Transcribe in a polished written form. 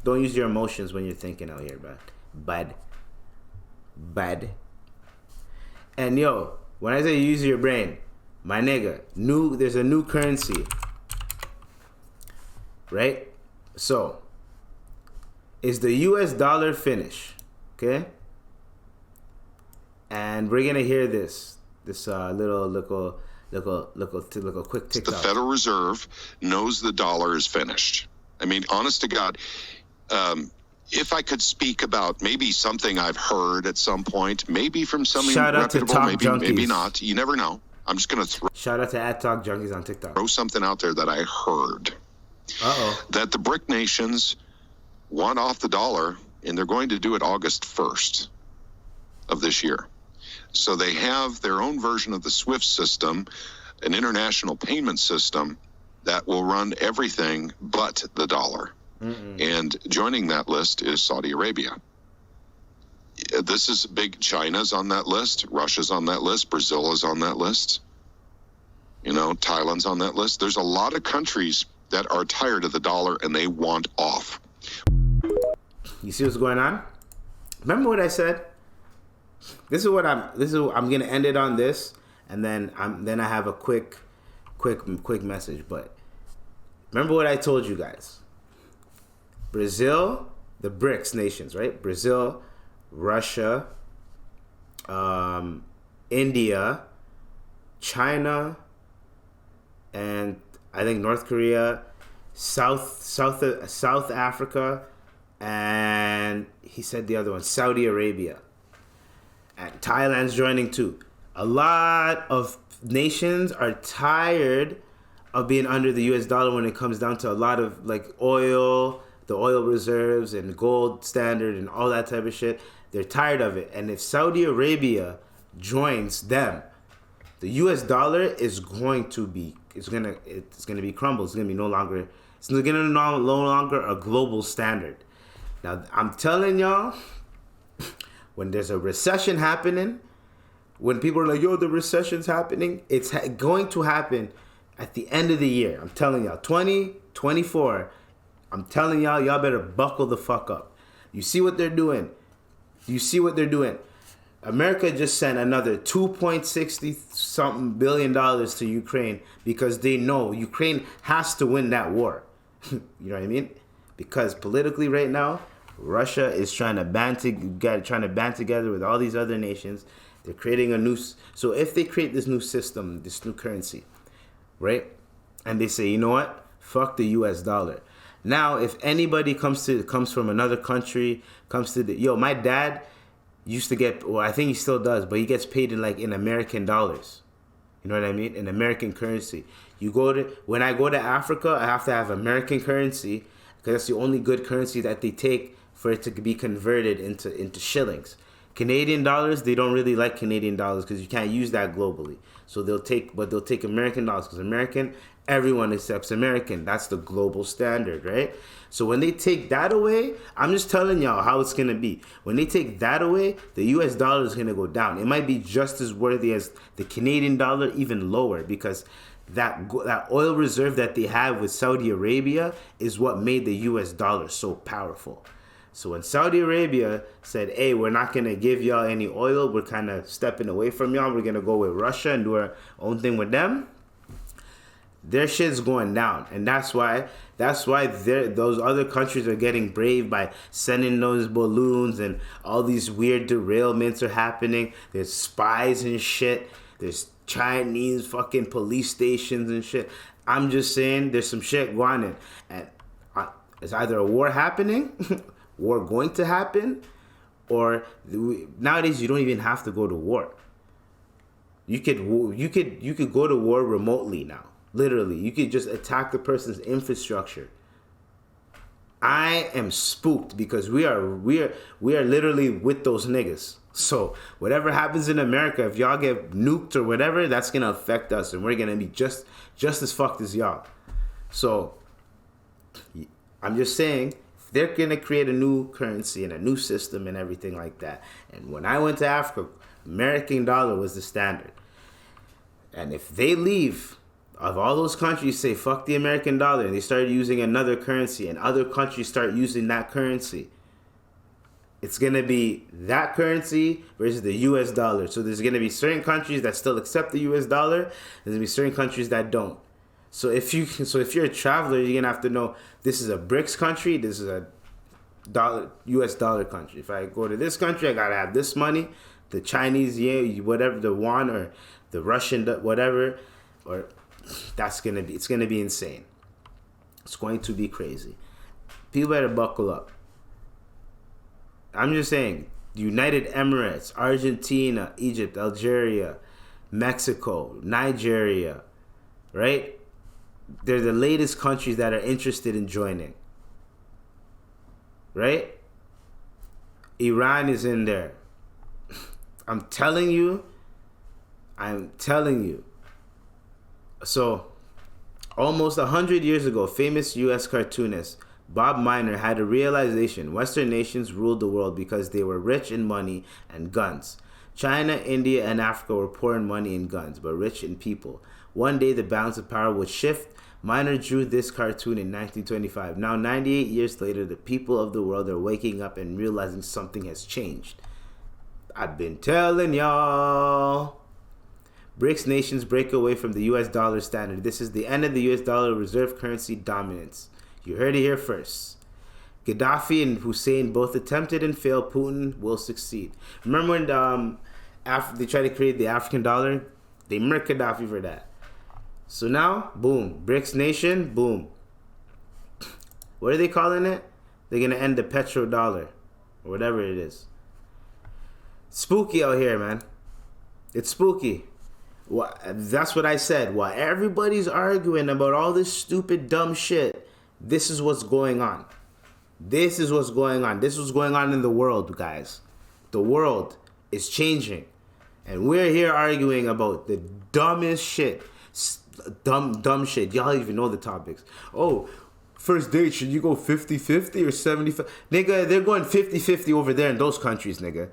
Don't use your emotions when you're thinking out here, bud. And yo, when I say use your brain, my nigga, there's a new currency, right? So, is the US dollar Finnish, okay? And we're gonna hear this little quick TikTok. The Federal Reserve knows the dollar is finished. I mean, honest to God, if I could speak about maybe something I've heard at some point, maybe from somebody reputable, maybe not. You never know. I'm just gonna shout out to @Talk Junkies on TikTok. Throw something out there that I heard. That the BRIC nations want off the dollar, and they're going to do it August 1st of this year. So they have their own version of the SWIFT system, an international payment system that will run everything but the dollar. And joining that list is Saudi Arabia. This is big. China's on that list. Russia's on that list. Brazil is on that list. You know, Thailand's on that list. There's a lot of countries that are tired of the dollar and they want off. You see what's going on? Remember what I said? I'm gonna end it on this, and then I have a quick message. But remember what I told you guys. Brazil, the BRICS nations, right? Brazil, Russia, India, China, and I think North Korea, South Africa, and he said the other one, Saudi Arabia. And Thailand's joining too. A lot of nations are tired of being under the US dollar when it comes down to a lot of like oil, the oil reserves and gold standard and all that type of shit. They're tired of it. And if Saudi Arabia joins them, the US dollar is going to be crumbled. It's gonna be no longer a global standard. Now I'm telling y'all, when there's a recession happening, when people are like, yo, the recession's happening, it's going to happen at the end of the year. I'm telling y'all, 2024, I'm telling y'all better buckle the fuck up. You see what they're doing? America just sent another $2.60-something billion to Ukraine because they know Ukraine has to win that war. You know what I mean? Because politically right now, Russia is trying to band together with all these other nations. They're creating so if they create this new system, this new currency, right? And they say, you know what? Fuck the US dollar. Now, if anybody comes from another country, my dad used to get, well, I think he still does, but he gets paid in American dollars. You know what I mean? In American currency. When I go to Africa, I have to have American currency because that's the only good currency that they take for it to be converted into shillings. Canadian dollars, they don't really like Canadian dollars because you can't use that globally. So they'll take American dollars because everyone accepts American. That's the global standard, right? So when they take that away, I'm just telling y'all how it's going to be. When they take that away, the US dollar is going to go down. It might be just as worthy as the Canadian dollar, even lower, because that oil reserve that they have with Saudi Arabia is what made the US dollar so powerful. So when Saudi Arabia said, hey, we're not going to give y'all any oil, we're kind of stepping away from y'all, we're going to go with Russia and do our own thing with them, their shit's going down. And that's why those other countries are getting brave by sending those balloons, and all these weird derailments are happening. There's spies and shit. There's Chinese fucking police stations and shit. I'm just saying there's some shit going on. And it's either a war happening, war going to happen, or nowadays you don't even have to go to war. You could go to war remotely now. Literally, you could just attack the person's infrastructure. I am spooked because we are literally with those niggas. So whatever happens in America, if y'all get nuked or whatever, that's gonna affect us, and we're gonna be just as fucked as y'all. So I'm just saying, they're gonna create a new currency and a new system and everything like that. And when I went to Africa, American dollar was the standard. And if they leave of all those countries say fuck the American dollar and they started using another currency and other countries start using that currency, it's going to be that currency versus the US dollar. So there's going to be certain countries that still accept the US dollar. There's going to be certain countries that don't. So if you're a traveler, you're going to have to know this is a BRICS country, this is a US dollar country. If I go to this country, I got to have this money, the Chinese yen, whatever, the yuan or the Russian whatever, or it's going to be insane. It's going to be crazy. People better buckle up. I'm just saying, United Emirates, Argentina, Egypt, Algeria, Mexico, Nigeria, right? They're the latest countries that are interested in joining, right? Iran is in there. I'm telling you. So, almost 100 years ago, famous U.S. cartoonist Bob Miner had a realization. Western nations ruled the world because they were rich in money and guns. China, India, and Africa were poor in money and guns, but rich in people. One day, the balance of power would shift. Miner drew this cartoon in 1925. Now, 98 years later, the people of the world are waking up and realizing something has changed. I've been telling y'all. BRICS nations break away from the US dollar standard. This is the end of the US dollar reserve currency dominance. You heard it here first. Gaddafi and Hussein both attempted and failed. Putin will succeed. Remember when they tried to create the African dollar? They murked Gaddafi for that. So now, boom. BRICS nation, boom. What are they calling it? They're going to end the petrodollar. Or whatever it is. Spooky out here, man. It's spooky. That's what I said. While everybody's arguing about all this stupid, dumb shit, this is what's going on. This is what's going on. This is what's going on in the world, guys. The world is changing. And we're here arguing about the dumbest shit. Dumb shit. Y'all even know the topics. Oh, first date, should you go 50-50 or 75? Nigga, they're going 50-50 over there in those countries, nigga.